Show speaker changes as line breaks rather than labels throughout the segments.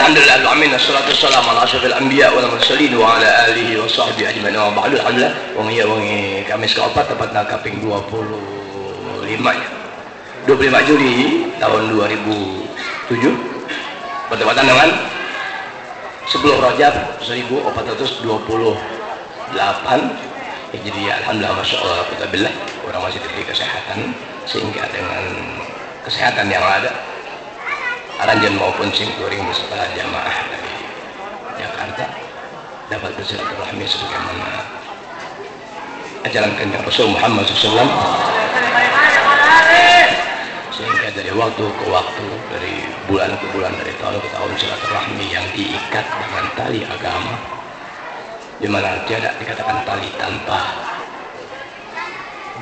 Alhamdulillah, amin, assalatu wassalamu ala asyrafil anbiya wal mursalin wa ala alihi wa sahbihi ajmain wa ba'du. Alhamdulillah, wengi Kamis keempat tepatna kaping 25 ya. 25 Juli tahun 2007 bertepatan dengan 10 Rajab 1428 Hijriah. Alhamdulillah, masya Allah, alhamdulillah, orang masih diberi kesehatan sehingga dengan kesehatan yang ada, Aranjen maupun simkuring beserta jamaah dari Jakarta dapat bersilaturahmi sebagaimana ajaran kanjeng Rasul Muhammad SAW, sehingga dari waktu ke waktu, dari bulan ke bulan, dari tahun ke tahun, silaturahmi yang diikat dengan tali agama, di mana tidak dikatakan tali tanpa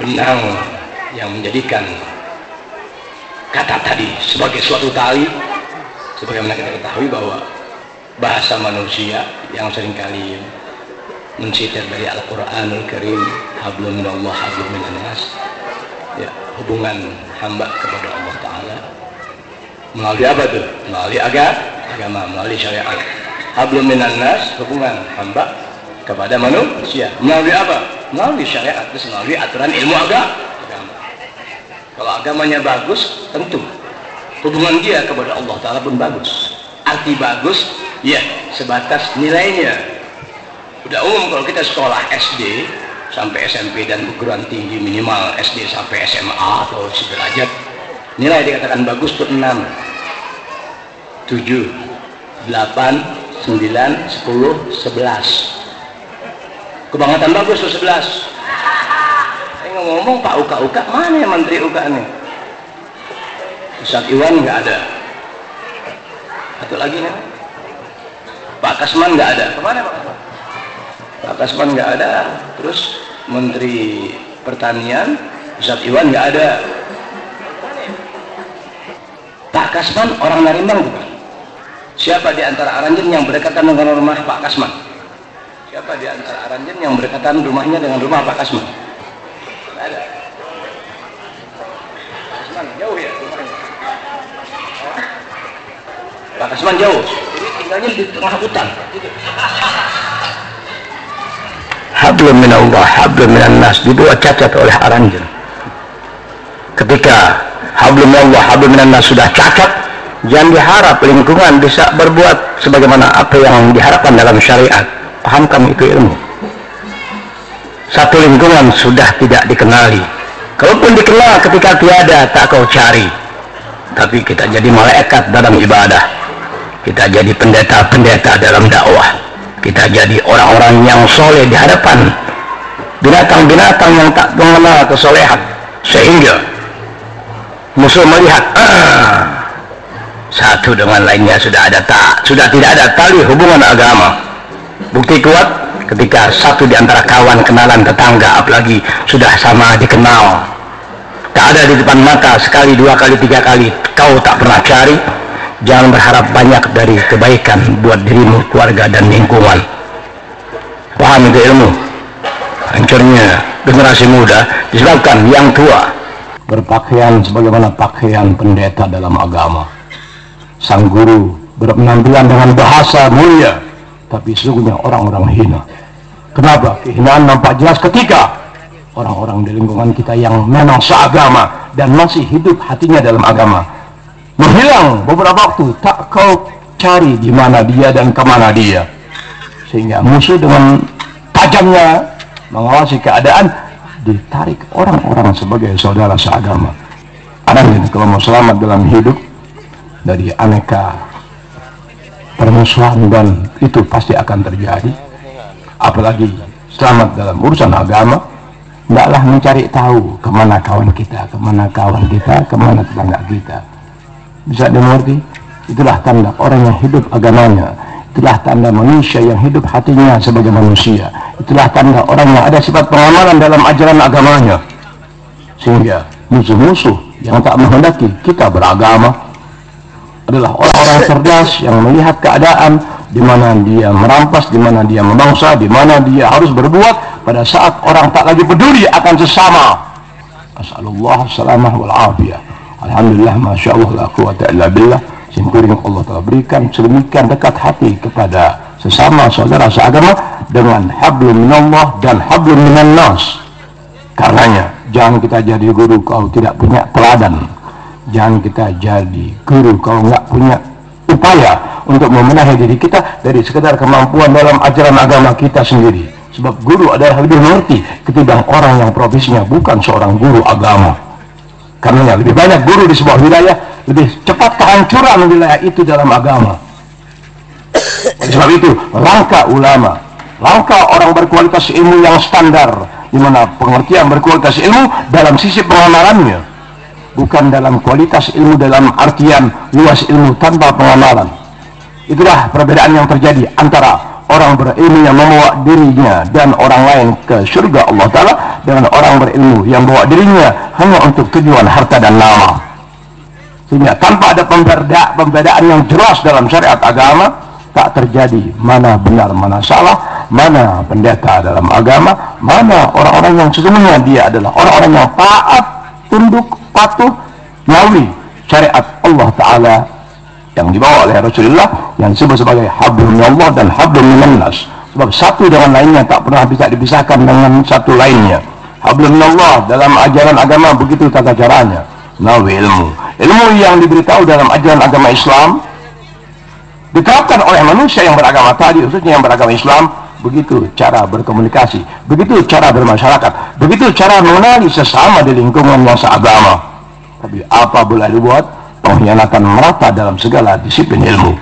benang yang menjadikan kata tadi sebagai suatu tali. Sebagaimana kita ketahui bahwa bahasa manusia yang seringkali mensitir dari Al-Quranul Karim, hablum minallah hablum minannas, ya, hubungan hamba kepada Allah Ta'ala melalui apa tuh? Melalui agama, melalui syariat. Hablum minannas, hubungan hamba kepada manusia melalui apa? Melalui syariat, terus melalui aturan ilmu agama. Kalau agamanya bagus, tentu hubungan dia kepada Allah Ta'ala pun bagus. Arti bagus, ya, sebatas nilainya. Udah umum kalau kita sekolah SD sampai SMP dan perguruan tinggi, minimal SD sampai SMA atau sederajat, nilai dikatakan bagus tuh 6, 7, 8, 9, 10, 11. Kebangetan bagus tuh 11. Saya ngomong Pak Uka, mana ya Menteri Uka nih? Ustadz Iwan nggak ada. Satu lagi nih, Pak Kasman nggak ada. Kemana Pak Kasman? Pak Kasman nggak ada. Terus Menteri Pertanian Ustadz Iwan nggak ada. Pak Kasman orang Narimbang bukan? Siapa di antara Aranjen yang berdekatan dengan rumah Pak Kasman? Siapa di antara Aranjen yang berdekatan rumahnya dengan rumah Pak Kasman? Nggak ada. Pak Kasman jauh ya rumahnya. Pak Kasman jauh, jadi tinggalnya di tengah hutan. Hablum minallah, hablum minannas dibuat cacat oleh Aranjen. Ketika hablum minallah, hablum minannas sudah cacat, jangan diharap lingkungan bisa berbuat sebagaimana apa yang diharapkan dalam syariat. Paham kamu itu ilmu? Satu lingkungan sudah tidak dikenali. Kalaupun dikenal ketika tiada, tak kau cari. Tapi kita jadi malaikat dalam ibadah. Kita jadi pendeta-pendeta dalam dakwah. Kita jadi orang-orang yang soleh di hadapan binatang-binatang yang tak mengenal kesolehan, sehingga musuh melihat satu dengan lainnya sudah tidak ada tali hubungan agama. Bukti kuat ketika satu di antara kawan, kenalan, tetangga, apalagi sudah sama dikenal, tak ada di depan mata, sekali, dua kali, tiga kali kau tak pernah cari. Jangan berharap banyak dari kebaikan buat dirimu, keluarga, dan lingkungan. Paham itu ilmu? Hancurnya generasi muda disebabkan yang tua berpakaian sebagaimana pakaian pendeta dalam agama. Sang guru berpenampilan dengan bahasa mulia, tapi sesungguhnya orang-orang hina. Kenapa? Kehinaan nampak jelas ketika orang-orang di lingkungan kita yang memang seagama dan masih hidup hatinya dalam agama menghilang beberapa waktu, tak kau cari di mana dia dan kemana dia, sehingga musuh dengan tajamnya mengawasi keadaan ditarik orang-orang sebagai saudara seagama. Aranjen kalau mau selamat dalam hidup dari aneka permusuhan, dan itu pasti akan terjadi, apalagi selamat dalam urusan agama, tidaklah mencari tahu kemana kawan kita, kemana tetangga kita. Bisa dimengerti? Itulah tanda orang yang hidup agamanya. Itulah tanda manusia yang hidup hatinya sebagai manusia. Itulah tanda orang yang ada sifat pengamalan dalam ajaran agamanya. Sehingga musuh-musuh yang tak menghendaki kita beragama adalah orang-orang cerdas yang melihat keadaan di mana dia merampas, di mana dia memangsa, di mana dia harus berbuat pada saat orang tak lagi peduli akan sesama. As'alullah salamah wal afiyah. Alhamdulillah, masya Allah, la quwata illa billah. simkuring Allah telah berikan sedemikian dekat hati kepada sesama saudara seagama dengan hablum minallah dan hablum minan nas. Karenanya jangan kita jadi guru kalau tidak punya teladan, jangan kita jadi guru kalau nggak punya upaya untuk membenahi diri kita dari sekedar kemampuan dalam ajaran agama kita sendiri. Sebab guru adalah lebih mengerti ketimbang orang yang profesinya bukan seorang guru agama. Karenanya lebih banyak guru di sebuah wilayah, lebih cepat kehancuran wilayah itu dalam agama. Oleh sebab itu, langkah ulama, langkah orang berkualitas ilmu yang standar, di mana pengertian berkualitas ilmu dalam sisi pengamalannya, bukan dalam kualitas ilmu dalam artian luas ilmu tanpa pengamalan. Itulah perbedaan yang terjadi antara orang berilmu yang membawa dirinya dan orang lain ke surga Allah Ta'ala dengan orang berilmu yang membawa dirinya hanya untuk tujuan harta dan nama. Sehingga tanpa ada pembedaan yang jelas dalam syariat agama, tak terjadi mana benar mana salah, mana pendeta dalam agama, mana orang-orang yang sesungguhnya dia adalah orang-orang yang taat, tunduk, patuh melalui syariat Allah Ta'ala yang dibawa oleh Rasulullah yang disebut sebagai hablum minallah dan hablum minan nas. Sebab satu dengan lainnya tak pernah bisa dipisahkan dengan satu lainnya. Hablum minallah dalam ajaran agama begitu tata caranya melalui ilmu yang diberitahu dalam ajaran agama Islam diterapkan oleh manusia yang beragama tadi, khususnya yang beragama Islam. Begitu cara berkomunikasi, begitu cara bermasyarakat, begitu cara mengenali sesama di lingkungan yang seagama. Tapi apa boleh dibuat? Pengkhianatan merata dalam segala disiplin ilmu.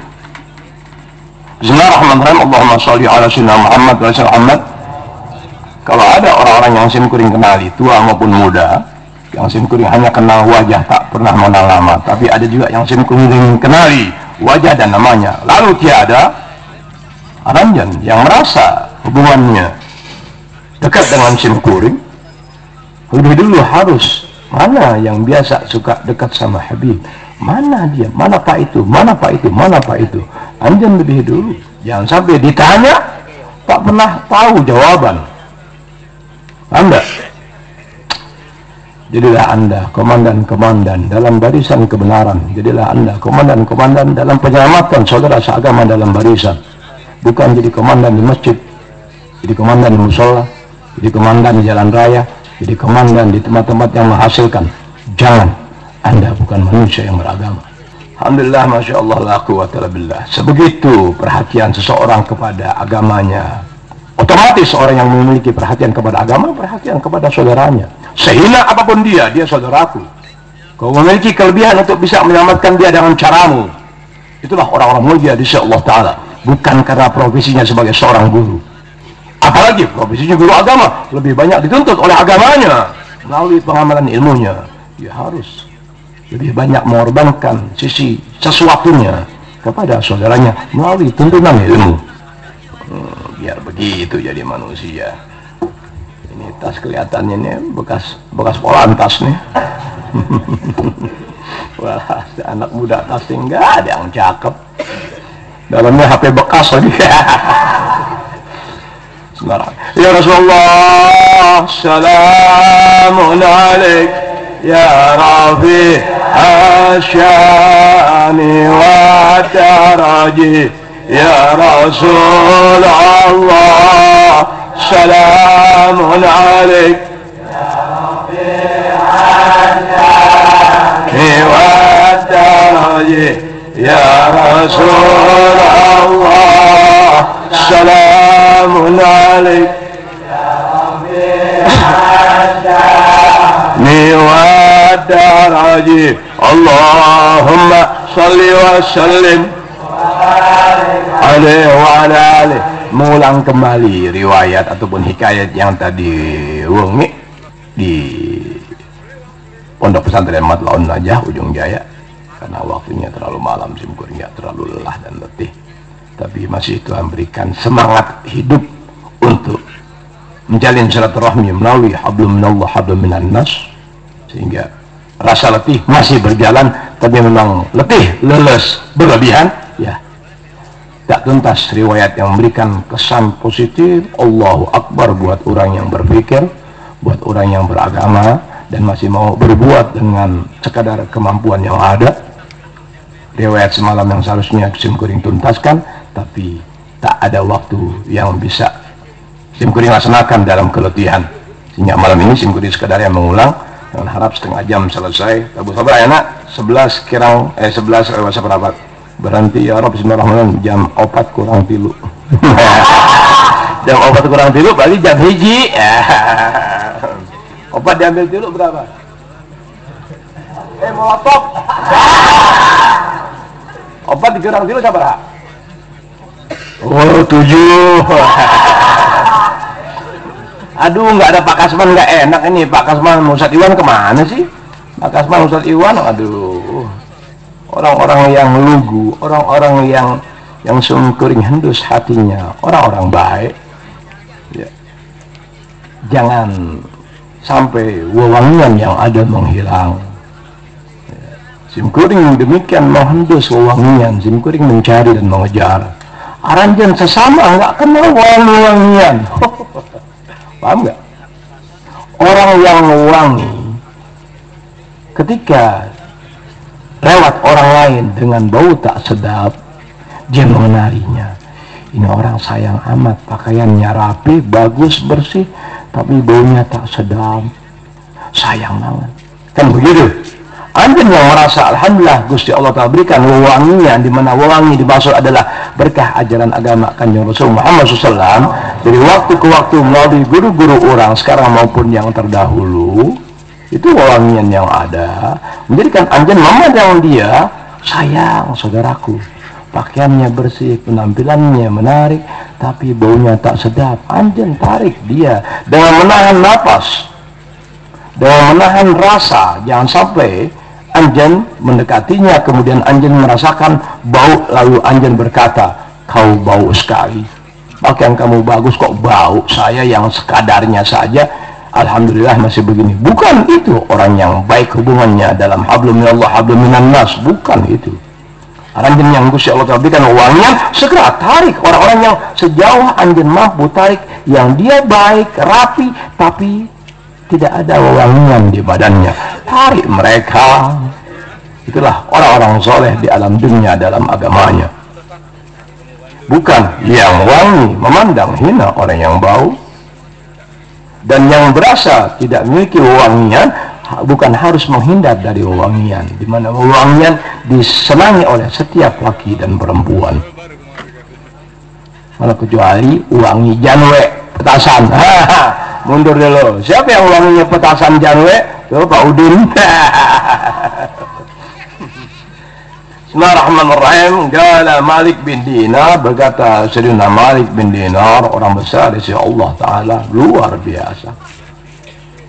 Bismillahirrahmanirrahim. Allahumma sholli ala sayyidina Muhammad wa sallam. Kalau ada orang-orang yang simkuring kenali, tua maupun muda, yang simkuring hanya kenal wajah tak pernah mengenal nama, tapi ada juga yang simkuring kenali wajah dan namanya, lalu tiada ranjan yang merasa hubungannya dekat dengan simkuring, lebih dulu harus mana yang biasa suka dekat sama Habib, mana dia, mana pak itu, mana pak itu, mana pak itu. Anjan lebih dulu, jangan sampai ditanya tak pernah tahu jawaban. Anda jadilah Anda komandan-komandan dalam barisan kebenaran. Jadilah Anda komandan-komandan dalam penyelamatan saudara seagama dalam barisan. Bukan jadi komandan di masjid, jadi komandan di musola, jadi komandan di jalan raya, jadi komandan di tempat-tempat yang menghasilkan. Jangan, Anda bukan manusia yang beragama. Alhamdulillah, Masya Allah, la quwwata illa billah. Sebegitu perhatian seseorang kepada agamanya, otomatis orang yang memiliki perhatian kepada agama, perhatian kepada saudaranya. Sehina apapun dia saudaraku. Kau memiliki kelebihan untuk bisa menyelamatkan dia dengan caramu. Itulah orang-orang mulia di sisi Allah Ta'ala. Bukan karena profesinya sebagai seorang guru. Apalagi profesinya guru agama, lebih banyak dituntut oleh agamanya melalui pengamalan ilmunya. Dia harus lebih banyak mengorbankan sisi sesuatunya kepada saudaranya melalui tuntunan ilmu. Biar begitu jadi manusia. Ini tas kelihatannya nih bekas polantas nih. Wah, anak muda tasnya enggak ada yang cakep. Dalamnya HP bekas lagi. Ya Rasulullah, salamun alaik ya Rafi asyani wa taraji ya Rasulullah, salamun alaik ya Rafi asyani wa taraji ya Rasulullah, salamun alaik ya Rafi asyani wa taraji. Allahumma salli wa sallim alaihi wa ala alihi. Mengulang kembali riwayat ataupun hikayat yang tadi wungi di Pondok Pesantren Matlaun Najah Ujung Jaya, karena waktunya terlalu malam, simkuring terlalu lelah dan letih. Tapi masih Tuhan berikan semangat hidup untuk menjalin silaturahmi melalui hablum minallah hablum minan nas, sehingga rasa letih masih berjalan, tapi memang letih, leles, berlebihan, ya tak tuntas riwayat yang memberikan kesan positif. Allahu Akbar buat orang yang berpikir, buat orang yang beragama dan masih mau berbuat dengan sekadar kemampuan yang ada. riwayat semalam yang seharusnya Sim Kuring tuntaskan, tapi tak ada waktu yang bisa Sim Kuring laksanakan dalam keletihan, sehingga malam ini Sim Kuring sekadar yang mengulang dengan harap setengah jam selesai. Tabu sabar ya nak, 11 kirang 11 lewat seperempat berhenti ya Rob, bismillahirrahmanirrahim jam 4 kurang 3 jam 4 kurang 3 berarti jam hiji. Opat diambil dulu berapa? Molotov. Opat dikurang dulu siapa? Oh 7. Aduh, nggak ada Pak Kasman, nggak enak ini. Pak Kasman, Ustadz Iwan kemana sih? Pak Kasman, Ustadz Iwan, aduh. Orang-orang yang lugu, orang-orang yang sungkuring hendus hatinya, orang-orang baik. Ya. Jangan sampai wewangian yang ada menghilang. Ya. Sim Kuring demikian menghendus wewangian, Sim Kuring mencari dan mengejar. Aranjen sesama nggak kenal wewangian. Paham nggak? Orang yang wangi ketika lewat orang lain dengan bau tak sedap, dia mengenalinya. Ini orang sayang amat, pakaiannya rapi, bagus, bersih, tapi baunya tak sedap. Sayang banget. Kan begitu? Anjing yang merasa alhamdulillah Gusti Allah telah berikan wewangian, di mana wewangi dimaksud adalah berkah ajaran agama Kanjeng Rasul Muhammad SAW dari waktu ke waktu melalui guru-guru orang sekarang maupun yang terdahulu. Itu wewangian yang ada menjadikan anjing memandang dia sayang saudaraku, pakaiannya bersih, penampilannya menarik, tapi baunya tak sedap. Anjing tarik dia dengan menahan napas, dengan menahan rasa, jangan sampai anjing mendekatinya kemudian anjing merasakan bau lalu anjing berkata, kau bau sekali, pakaian kamu bagus kok bau, saya yang sekadarnya saja alhamdulillah masih begini. Bukan itu orang yang baik hubungannya dalam hablum minallah hablum minan nas, bukan itu. Anjing yang Gusti Allah berikan wewangian, segera tarik orang-orang yang sejauh anjing mampu tarik, yang dia baik, rapi, tapi tidak ada wewangian di badannya. Tarik mereka. Itulah orang-orang soleh di alam dunia dalam agamanya. Bukan yang wangi memandang hina orang yang bau. Dan yang berasa tidak memiliki wewangian bukan harus menghindar dari wewangian, di mana wewangian disenangi oleh setiap laki dan perempuan. Malah kecuali wangi janwe petasan. Mundur dulu. Siapa yang wanginya petasan janwe? Tuh Pak Udin. Bismillahirrahmanirrahim. Qala Malik bin Dinar, berkata Sayyidina Malik bin Dinar, orang besar di sisi Allah Ta'ala, luar biasa,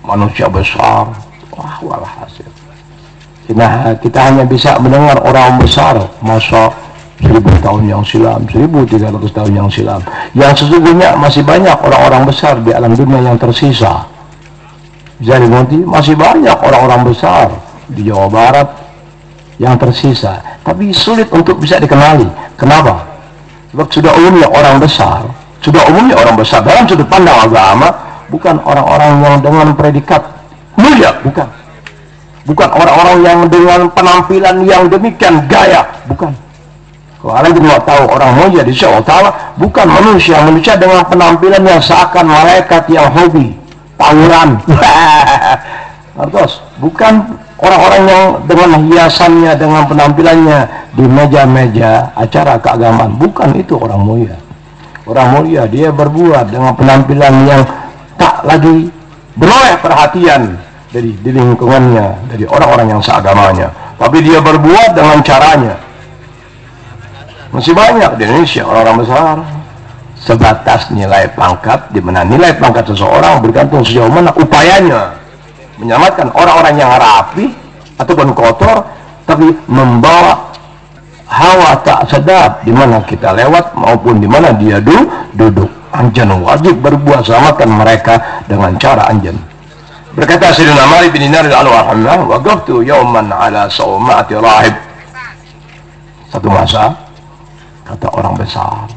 manusia besar. Wah, walhasil kita hanya bisa mendengar orang besar masa 1000 tahun yang silam, 1300 tahun yang silam, yang sesungguhnya masih banyak orang-orang besar di alam dunia yang tersisa. Jadi masih banyak orang-orang besar di Jawa Barat yang tersisa, tapi sulit untuk bisa dikenali. Kenapa? Sebab sudah umumnya orang besar dalam sudut pandang agama bukan orang-orang yang dengan predikat mulia, bukan orang-orang yang dengan penampilan yang demikian gaya, bukan. Kalau kalian mau tahu orang mulia di sisi Allah Ta'ala bukan manusia dengan penampilan yang seakan malaikat yang hobi tawuran. Terus bukan orang-orang yang dengan hiasannya, dengan penampilannya di meja-meja acara keagamaan, bukan itu orang mulia. Orang mulia dia berbuat dengan penampilan yang tak lagi beroleh perhatian dari di lingkungannya, dari orang-orang yang seagamanya, tapi dia berbuat dengan caranya. Masih banyak di Indonesia orang-orang besar sebatas nilai pangkat, di mana nilai pangkat seseorang bergantung sejauh mana upayanya menyelamatkan orang-orang yang rapi ataupun kotor, tapi membawa hawa tak sedap di mana kita lewat maupun di mana dia duduk. Anjen wajib berbuat selamatkan mereka dengan cara anjen. Berkata Sayyidina Malik bin Dinar al-Alhamdulillah, waqaftu yawman ala sawma'ati rahib. Satu masa, kata orang besar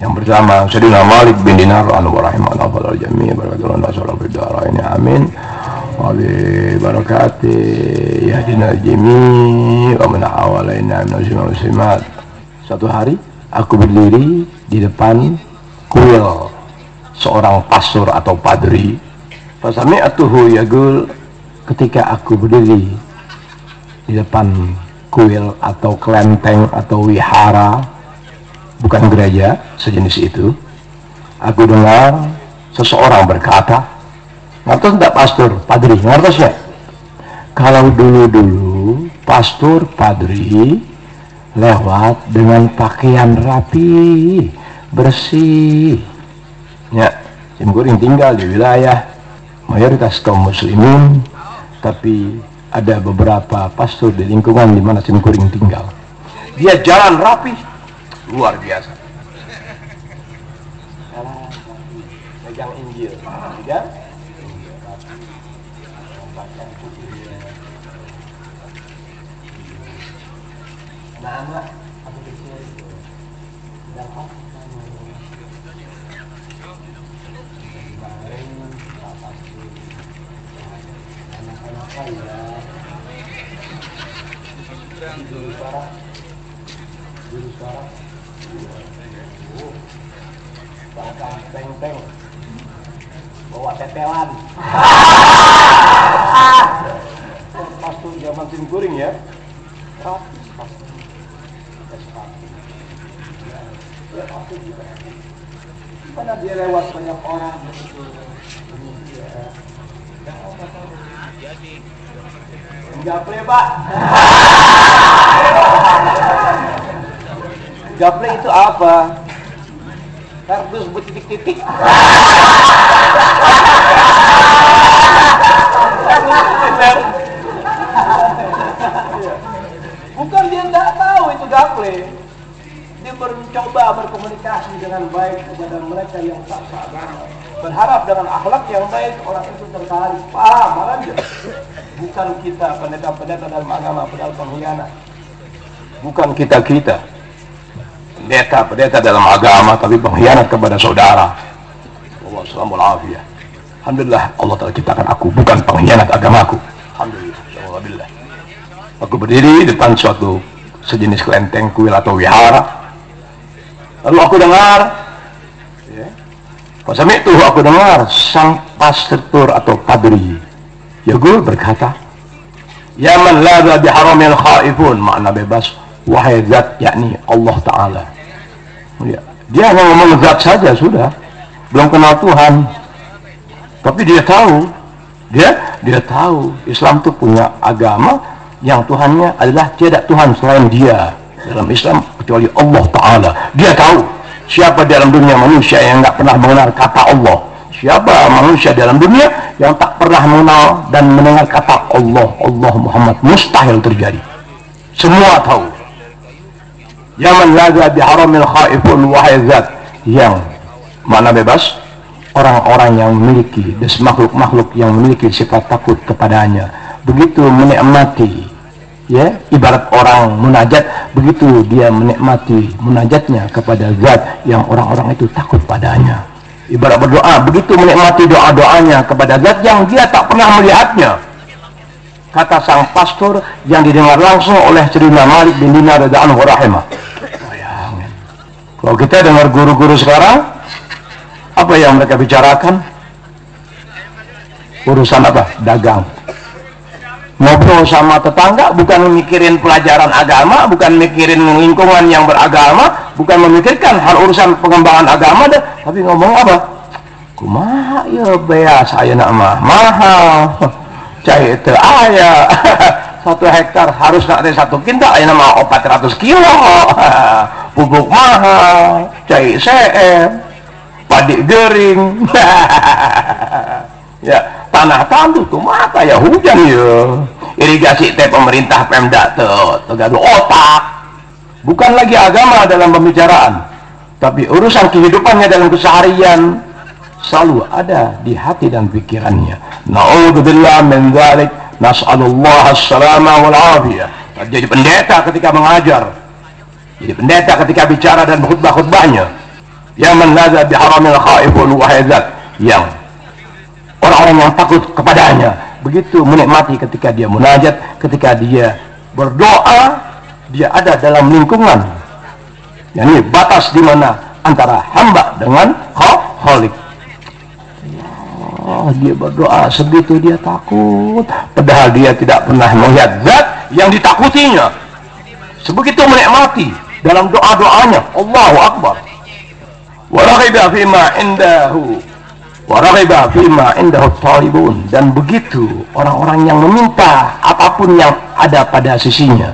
yang bersama Sayyidina Malik bin Dinar al-Rahimah al-Jami' berkata, "Allah sallallahu alaihi wasallam, amin.
wa bi barakatihi yahdina jami' wa min awalaina minal muslimat. Suatu hari aku berdiri di depan kuil seorang pastor atau padri. Fasami'atuhu yaqul, ketika aku berdiri di depan kuil atau kelenteng atau wihara, bukan gereja sejenis itu, aku dengar seseorang berkata, ngertos enggak pastor, padri, ngertos ya? Kalau dulu-dulu pastor, padri lewat dengan pakaian rapi, bersih. Ya, Simkuring tinggal di wilayah mayoritas kaum muslimin, tapi ada beberapa pastor di lingkungan di mana Simkuring tinggal. Dia jalan rapi, luar biasa. Pegang Injil, tidak? Anak-anak, aku kecil itu dapat kemarin apa sih anak-anak saya guru suara bahkan peng-peng bawa tetelan pastor zaman Simkuring ya, rapi pastor. Mana dia lewat banyak orang begitu. Gaple Pak. Gaple itu apa? Kardus bertitik-titik. Bukan dia tidak tahu itu gaple. Dia mencoba berkomunikasi dengan baik kepada mereka yang tak seagama, berharap dengan akhlak yang baik orang itu tertarik, paham aja. Bukan kita pendeta-pendeta dalam agama padahal pengkhianat. Bukan kita pendeta dalam agama tapi pengkhianat kepada saudara. Wassalamualaikum. Alhamdulillah Allah telah ciptakan aku bukan pengkhianat agamaku. Alhamdulillah. Alhamdulillah. Aku berdiri di depan suatu sejenis kelenteng, kuil atau wihara. Lalu aku dengar, pas itu aku dengar sang pastor atau padri Yaqul berkata, ya man la biharamil khaifun, makna bebas, wahai zat, yakni Allah Ta'ala. Dia hanya ngomong zat saja sudah, belum kenal Tuhan, tapi dia tahu, dia tahu Islam itu punya agama yang Tuhannya adalah tiada Tuhan selain Dia. Dalam Islam kecuali Allah Ta'ala. Dia tahu siapa dalam dunia manusia yang tidak pernah mengenal kata Allah, siapa manusia dalam dunia yang tak pernah mengenal dan mendengar kata Allah Muhammad, mustahil terjadi. Semua tahu. Yaman laga biharamil khaifun, wahai zat yang mana bebas, orang-orang yang memiliki, dan makhluk-makhluk yang memiliki sifat takut kepadanya, begitu menikmati, ya, ibarat orang munajat, begitu dia menikmati munajatnya kepada zat yang orang-orang itu takut padanya. Ibarat berdoa, begitu menikmati doa-doanya kepada zat yang dia tak pernah melihatnya. Kata sang pastor yang didengar langsung oleh Sayyidina Malik bin Dinar radhiyallahu anhu. Bayangin, kalau kita dengar guru-guru sekarang, apa yang mereka bicarakan? Urusan apa? Dagang. Ngobrol sama tetangga, bukan mikirin pelajaran agama, bukan mikirin lingkungan yang beragama, bukan memikirkan hal urusan pengembangan agama, tapi ngomong apa? Kumaha ya bea saya nak mahal, cai itu aya 1 hektar harus nak ada 1 kintal, aya nama 400 kilo, pupuk mahal, cai CM, padi gering, ya. Tanah tandu tuh mata ya hujan ya, irigasi teh pemerintah Pemda tuh gaduh otak. Bukan lagi agama dalam pembicaraan, tapi urusan kehidupannya dalam keseharian selalu ada di hati dan pikirannya. Na'udzubillah min dzalik, nas'alullah as-salama wal afiyah. Jadi pendeta ketika mengajar, jadi pendeta ketika bicara dan khutbah-khutbahnya, ya man laza biharamil khaifun, wahai zat yang orang-orang yang takut kepadanya, begitu menikmati ketika dia munajat, ketika dia berdoa, dia ada dalam lingkungan, yakni batas di mana antara hamba dengan Khalik. Dia berdoa segitu dia takut, padahal dia tidak pernah melihat zat yang ditakutinya. Sebegitu menikmati dalam doa-doanya, Allahu Akbar. Wa raghiba fima indahu wa raghiba fima indahu talibun. Dan begitu orang-orang yang meminta apapun yang ada pada sisinya,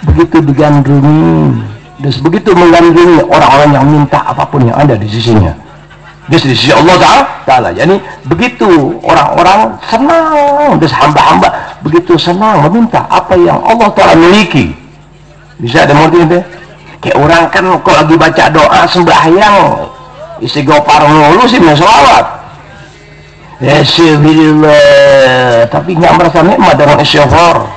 begitu digandrungi, dan begitu menggandrungi orang-orang yang minta apapun yang ada di sisinya, di sisi Allah Ta'ala. Yani begitu orang-orang senang, dan hamba-hamba begitu senang meminta apa yang Allah Ta'ala miliki. Bisa ada mungkin deh, kayak orang kan kalau lagi baca doa sembahyang istighfar mulu sih, selawat ya syukurillah, tapi nggak merasa nikmat dengan istighfar,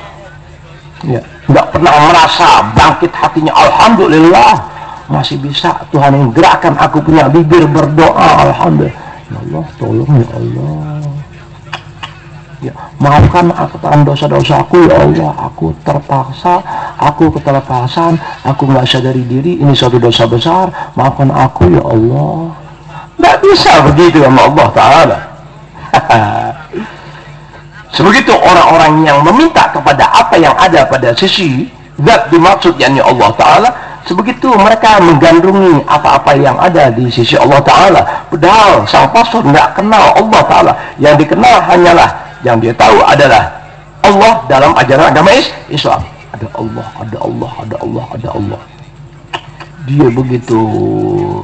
ya nggak pernah merasa bangkit hatinya. Alhamdulillah masih bisa Tuhan yang gerakkan aku punya bibir berdoa. Alhamdulillah, ya Allah tolong ya Allah, ya maafkan akan dosa-dosaku ya Allah, aku terpaksa, aku keterpaksaan, aku nggak sadari diri, ini suatu dosa besar, maafkan aku ya Allah. Nggak bisa begitu sama Allah Ta'ala. Sebegitu orang-orang yang meminta kepada apa yang ada pada sisi zat dimaksud, yakni Allah Ta'ala, sebegitu mereka menggandrungi apa-apa yang ada di sisi Allah Ta'ala, padahal sang pastor nggak kenal Allah Ta'ala. Yang dikenal hanyalah, yang dia tahu adalah Allah dalam ajaran agama Islam. Ada Allah, ada Allah, ada Allah, ada Allah. Dia begitu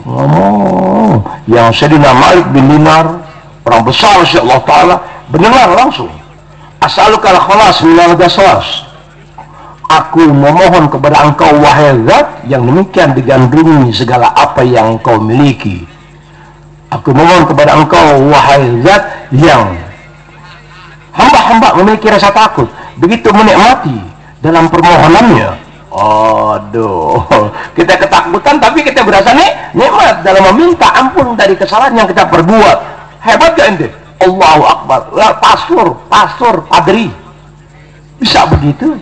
ngomong, yang Sayyidina Malik bin Dinar, orang besar si Allah Ta'ala, mendengar langsung. As'alukal khalas minal gaswas. Aku memohon kepada engkau wahai zat yang demikian digandrungi segala apa yang engkau miliki. Aku memohon kepada engkau wahai zat yang hamba-hamba memiliki rasa takut, begitu menikmati dalam permohonannya. Aduh, kita ketakutan tapi kita berasa nikmat dalam meminta ampun dari kesalahan yang kita perbuat. Hebat gak ente? Allahu Akbar. Pastor, padri bisa begitu?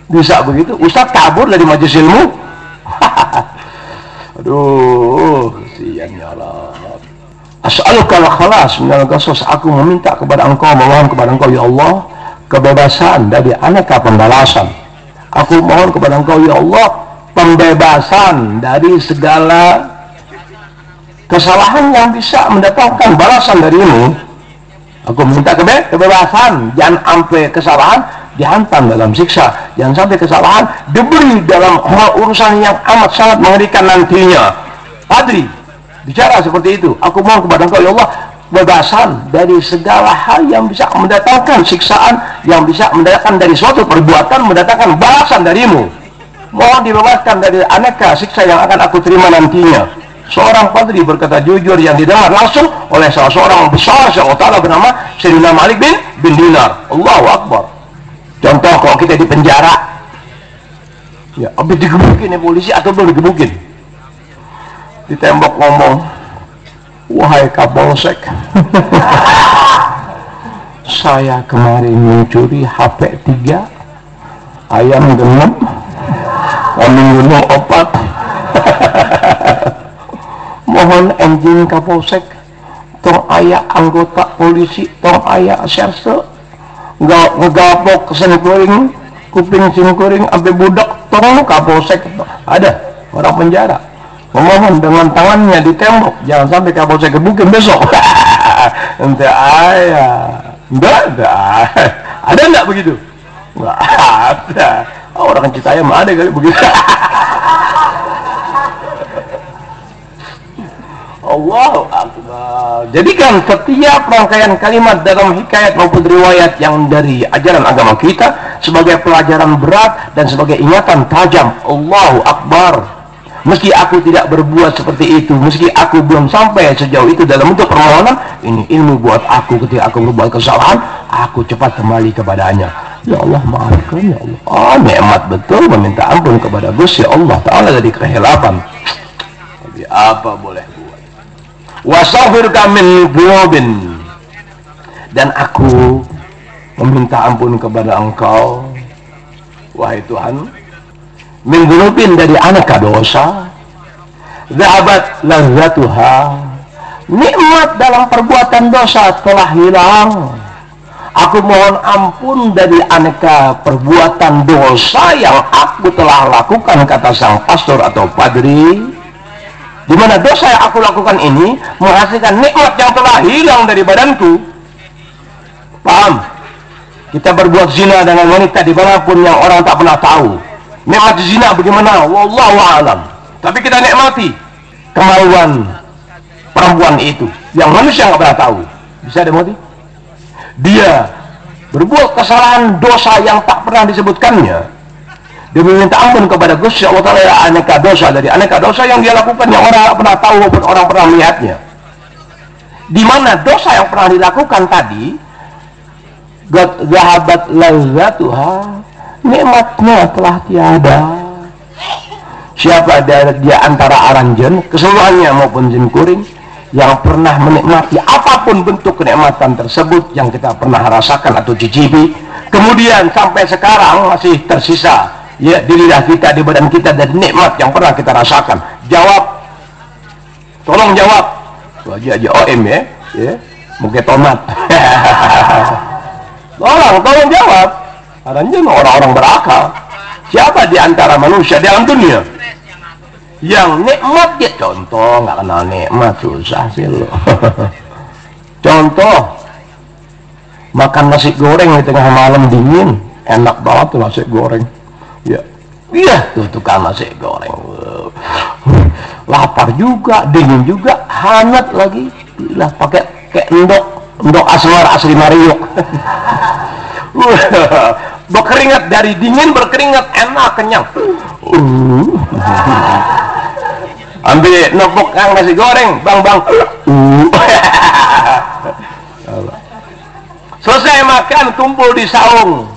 Bisa begitu? Ustaz kabur dari majelis ilmu. Aduh, kasihan ya Allah. As'alukal khalas minal gasos. Aku meminta kepada engkau, memohon kepada engkau ya Allah, kebebasan dari aneka pembalasan. Aku mohon kepada engkau ya Allah, pembebasan dari segala kesalahan yang bisa mendatangkan balasan darimu. Aku minta kebebasan, jangan sampai kesalahan dihantam dalam siksa, jangan sampai kesalahan diberi dalam urusan yang amat sangat mengerikan nantinya. Padri bicara seperti itu. Aku mohon kepada engkau ya Allah, bebasan dari segala hal yang bisa mendatangkan siksaan, yang bisa mendatangkan dari suatu perbuatan mendatangkan balasan darimu. Mohon dibebaskan dari aneka siksa yang akan aku terima nantinya. Seorang padri berkata jujur yang didengar langsung oleh salah seorang besar Allah Ta'ala bernama Sayyidina Malik bin Dinar. Allahu Akbar. Contoh kalau kita di penjara, ya habis digebukin ya polisi atau belum digebukin, di tembok ngomong, wahai Kapolsek, saya kemarin mencuri HP 3, ayam genep, kambing gunung opat. Mohon enjing Kapolsek, tong aya anggota polisi, tong aya serse, ngegapok sengkuring, kuping sengkuring, sampai budak, tong Kapolsek. Ada orang penjara memohon dengan tangannya di tembok, jangan sampai Kapolsek gebukin besok. Ente enggak ada enggak begitu? Enggak ada. Orang Citayam ada kali begitu. Allahu Akbar. Jadikan setiap rangkaian kalimat dalam hikayat maupun riwayat yang dari ajaran agama kita sebagai pelajaran berat dan sebagai ingatan tajam. Allahu Akbar. Meski aku tidak berbuat seperti itu, meski aku belum sampai sejauh itu dalam bentuk permohonan, ini ilmu buat aku. Ketika aku berbuat kesalahan, aku cepat kembali kepadanya. Ya Allah, maafkan ya Allah. Oh, nikmat betul meminta ampun kepada Gusti Allah Ta'ala dari kehilapan. Tapi apa boleh buat? Wasaghfirka min dzunubin, dan aku meminta ampun kepada Engkau, wahai Tuhan, min dzunubin, dari aneka dosa, dhahabat lazzatuha, nikmat dalam perbuatan dosa telah hilang. Aku mohon ampun dari aneka perbuatan dosa yang aku telah lakukan, kata sang pastor atau padri, di mana dosa yang aku lakukan ini menghasilkan nikmat yang telah hilang dari badanku. Paham? Kita berbuat zina dengan wanita dimanapun yang orang tak pernah tahu. Nikmat zina bagaimana? Wallahu a'lam. Tapi kita nikmati kemaluan perempuan itu yang manusia nggak pernah tahu. Bisa dimati? Dia berbuat kesalahan dosa yang tak pernah disebutkannya. Dia meminta ampun kepada Gusti Allah Ta'ala ya aneka dosa, dari aneka dosa yang dia lakukan yang orang tak pernah tahu maupun orang pernah melihatnya. Di mana dosa yang pernah dilakukan tadi, dhahabat lazzatuha, nikmatnya telah tiada. Siapa dia antara aranjen keseluruhannya maupun jin kuring yang pernah menikmati apapun bentuk kenikmatan tersebut yang kita pernah rasakan atau cicipi, kemudian sampai sekarang masih tersisa ya di lidah kita, di badan kita, dari nikmat yang pernah kita rasakan. Jawab, tolong jawab. Aja OM ya, mungkin tomat. Tolong jawab. Aranjen orang-orang berakal. Siapa di antara manusia dalam dunia yang nikmat dia? Contoh, nggak kenal nikmat, susah sih lo. Contoh, makan nasi goreng di tengah malam dingin, enak banget tuh nasi goreng. Ya, iya tuh tukang nasi goreng. Lapar juga, dingin juga, hangat lagi. Lah pakai kayak endok asmar asli Mario. Berkeringat, dari dingin berkeringat, enak, kenyang. Ambil notebook yang nasi goreng, bang. Selesai makan, kumpul di saung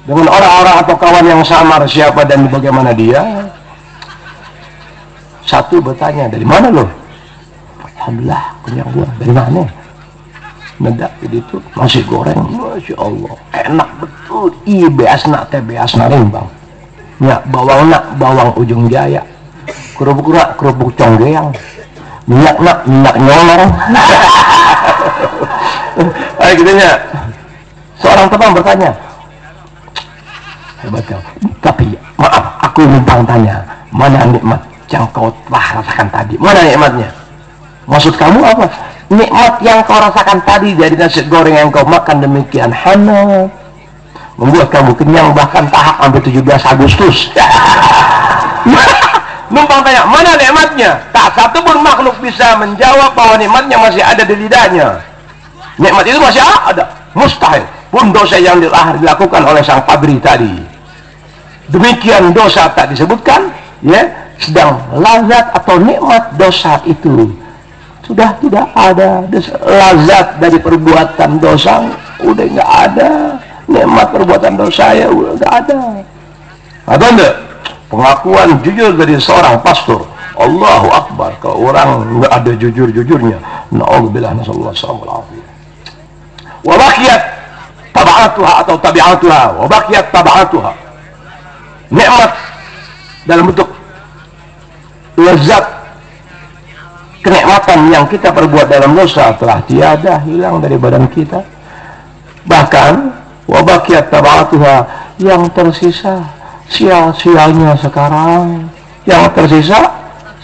dengan orang-orang atau kawan yang samar, siapa dan bagaimana dia. Satu bertanya, dari mana lo? Alhamdulillah, kenyang gua. Dari mana? Nedak itu nasi goreng, masya Allah, enak betul. Beas nak teh beas naring bang. Ya bawang ujung jaya. Kerupuk conggeang. Minyak nyolong. Ayo gitunya. Seorang teman bertanya, hebat kau. Tapi maaf, aku numpang tanya, mana nikmat yang kau telah rasakan tadi? Mana nikmatnya? Maksud kamu apa? Nikmat yang kau rasakan tadi dari nasi goreng yang kau makan demikian hangat, membuat kamu kenyang bahkan tahap sampai 17 Agustus. Numpang tanya, mana nikmatnya? Tak satu pun makhluk bisa menjawab bahwa nikmatnya masih ada di lidahnya. Nikmat itu masih ada, mustahil pun dosa yang dilakukan oleh sang padri tadi. Demikian dosa tak disebutkan, ya, sedang lazat atau nikmat dosa itu sudah tidak ada. Lazat dari perbuatan dosa udah nggak ada, nikmat perbuatan dosa ya udah nggak ada. Ada enggak pengakuan jujur dari seorang pastor? Allahu Akbar. Kalau orang nggak ada jujur-jujurnya, na'udzubillah, nasallallahu alaihi wasallam. Wa baqiyat tab'atuha atau tabi'atuha, wa baqiyat tab'atuha, nikmat dalam bentuk lezat kenikmatan yang kita perbuat dalam dosa telah tiada, hilang dari badan kita. Bahkan wabakiyat tab'atuha, yang tersisa sial-sialnya sekarang, yang tersisa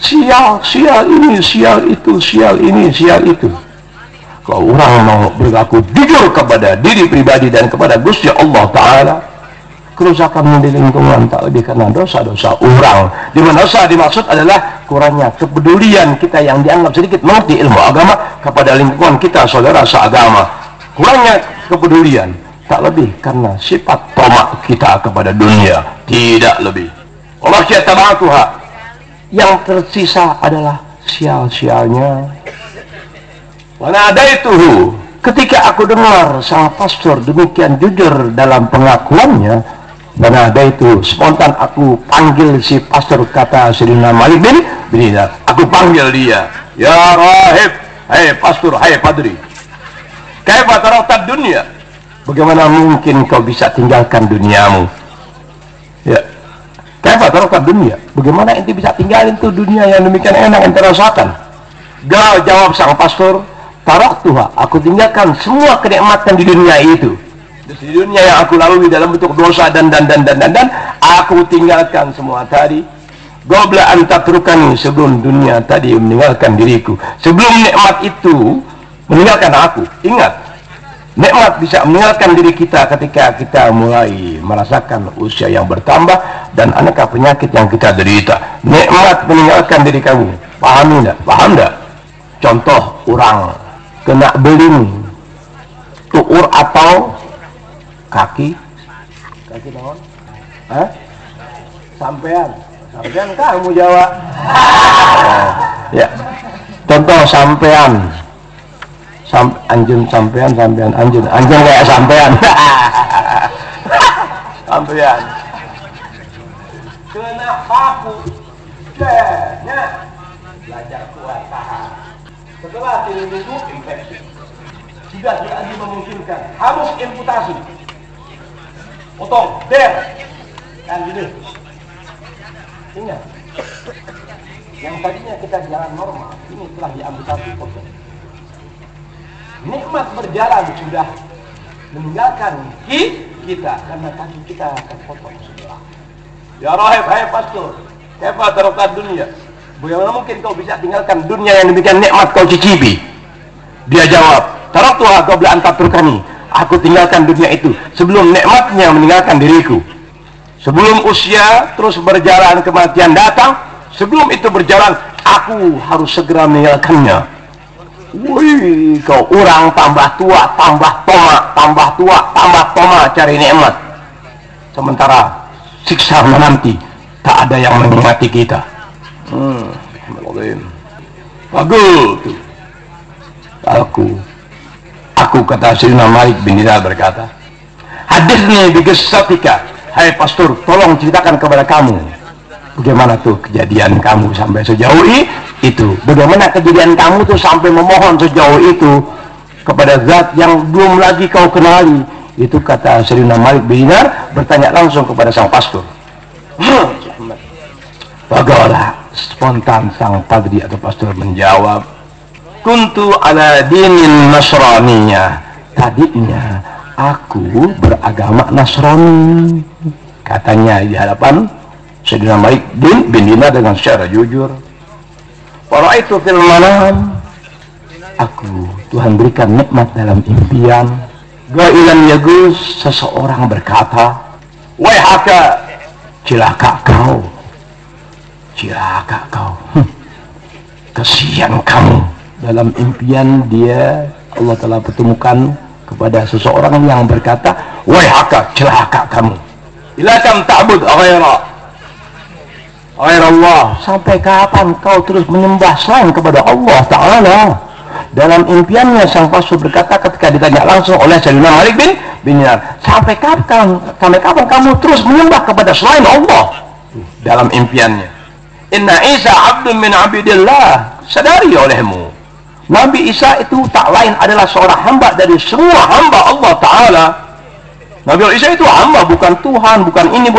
sial ini, sial itu, sial ini, sial itu. Kalau orang mau berlaku jujur kepada diri pribadi dan kepada Gusti Allah Ta'ala, kerusakan di lingkungan tak lebih karena dosa-dosa orang. Di mana dosa dimaksud adalah kurangnya kepedulian kita yang dianggap sedikit mengerti ilmu agama kepada lingkungan kita, saudara seagama. Kurangnya kepedulian tak lebih karena sifat tamak kita kepada dunia, tidak lebih. Allah tab'atuha, yang tersisa adalah sial-sialnya. Mana ada itu? Ketika aku dengar sang pastor demikian jujur dalam pengakuannya, mana ada itu, spontan aku panggil si pastor, kata Sayyidina Malik bin Dinar. Aku panggil dia, ya rahib, hai pastor, hai padri, kaifa taratad dunia, Bagaimana mungkin kau bisa tinggalkan duniamu? Ya, kaifa tarakta dunia? Bagaimana ente bisa tinggalin tuh dunia yang demikian enak ente rasakan? Jawab sang pastor, taraktuha, aku tinggalkan semua kenikmatan di dunia itu. Di dunia yang aku lalui dalam bentuk dosa dan aku tinggalkan semua tadi. Qabla an tatrukani, sebelum dunia tadi meninggalkan diriku, sebelum nikmat itu meninggalkan aku. Ingat, nikmat bisa meninggalkan diri kita ketika kita mulai merasakan usia yang bertambah dan aneka penyakit yang kita derita. Nikmat meninggalkan diri kamu. Pahami enggak? Paham enggak? Contoh, orang kena beling, tuur atau kaki naon? Sampean kamu jawab. Ya, contoh sampean, anjun sampean anjun kayak sampean. Sampean kena paku, belajar kuat tahan. Setelah 3 minggu infeksi, tidak lagi memungkinkan, harus amputasi, potong, kan gitu. Ingat, yang tadinya kita jalan normal, ini telah diamputasi, potong. Nikmat berjalan sudah meninggalkan kita karena kaki kita akan potong sebelah. Ya rahib, hai pastor, kaifa tarakta dunia? Bagaimana mungkin kau bisa tinggalkan dunia yang demikian nikmat kau cicipi? Dia jawab, taraktuha qabla an tatrukani, aku tinggalkan dunia itu sebelum nikmatnya meninggalkan diriku. Sebelum usia terus berjalan, kematian datang, sebelum itu berjalan, aku harus segera meninggalkannya. Wih, kau orang tambah tua, tambah tua, cari nikmat. Sementara siksa menanti, tak ada yang mengingati kita. Bagus tuh. Aku kata Sayyidina Malik bin Dinar berkata, haditsni bi qissatika, hai pastor, tolong ceritakan kepada kamu bagaimana tuh kejadian kamu sampai sejauh itu. Bagaimana kejadian kamu tuh sampai memohon sejauh itu kepada zat yang belum lagi kau kenali. Itu kata Sayyidina Malik bin Dinar bertanya langsung kepada sang pastor. Bagaimana? Spontan sang padri atau pastor menjawab, kuntu ala dinin nasraniyah, tadinya aku beragama Nasrani, katanya di hadapan Sayyidina Malik bin Dinar dengan secara jujur. Waraitu fil manam, aku Tuhan berikan nikmat dalam impian. Gailan yagus, seseorang berkata, waihaka, cilaka kau, kasihan kamu. Dalam impian dia, Allah telah pertemukan kepada seseorang yang berkata, waihaka, celaka kamu, ilakam ta'bud ghairallah, sampai kapan kau terus menyembah selain kepada Allah Ta'ala. Dalam impiannya sang pastor berkata ketika ditanya langsung oleh Sayyidina Malik bin Dinar, sampai kapan kamu terus menyembah kepada selain Allah? Dalam impiannya, inna Isa abdun min abidillah, sadari olehmu, Nabi Isa itu tak lain adalah seorang hamba dari semua hamba Allah Ta'ala. Nabi Isa itu hamba, bukan Tuhan, bukan ini,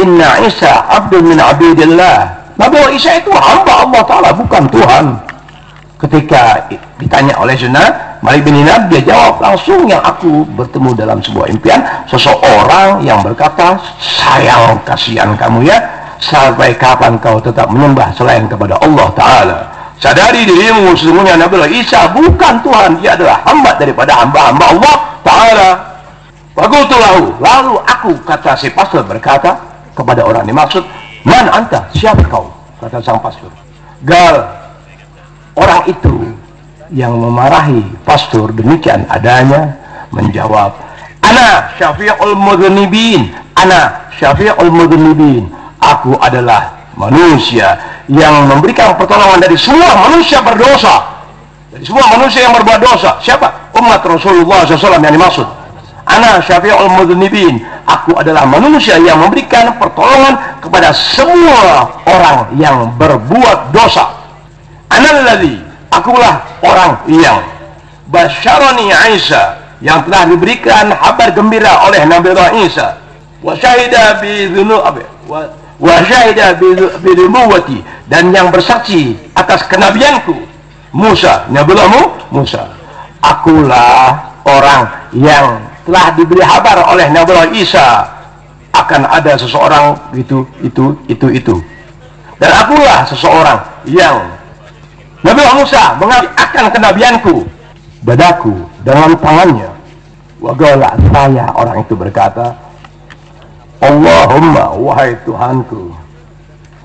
inna Isa abdun min abidillah, Nabi Isa itu hamba Allah Ta'ala, bukan Tuhan. Ketika ditanya oleh Sayyidina Malik bin Dinar, dia jawab langsung, yang aku bertemu dalam sebuah impian seseorang yang berkata, sayang kasihan kamu ya, sampai kapan kau tetap menyembah selain kepada Allah Ta'ala. Sadari dirimu sesungguhnya Nabi Isa bukan Tuhan, dia adalah hamba daripada hamba-hamba Allah Ta'ala. Fakultulahu, lalu aku, kata si pastor berkata kepada orang dimaksud, man anta, siapa kau? Kata sang pastor. Orang itu yang memarahi pastor demikian adanya menjawab, ana syafi'ul mudhnibin, aku adalah manusia yang memberikan pertolongan dari semua manusia berdosa, dari semua manusia yang berbuat dosa. Siapa? Umat Rasulullah SAW yang dimaksud. Ana syafi'ul mudhnibin, aku adalah manusia yang memberikan pertolongan kepada semua orang yang berbuat dosa. Analladzi, akulah orang yang basyarani Isa yang telah diberikan kabar gembira oleh Nabi Allah Isa. Wa syahida bi nubuwwati, dan yang bersaksi atas kenabianku Musa, Nabi Musa. Akulah orang yang telah diberi kabar oleh Nabi Allah Isa akan ada seseorang itu. Dan akulah seseorang yang Nabi Musa mengambil akan kenabianku dadaku dengan tangannya. Wagala saya, orang itu berkata, Allahumma, wahai Tuhanku,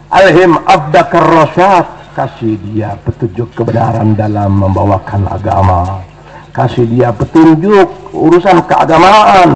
alhim abdakar rasyad, kasih dia petunjuk kebenaran dalam membawakan agama, kasih dia petunjuk urusan keagamaan.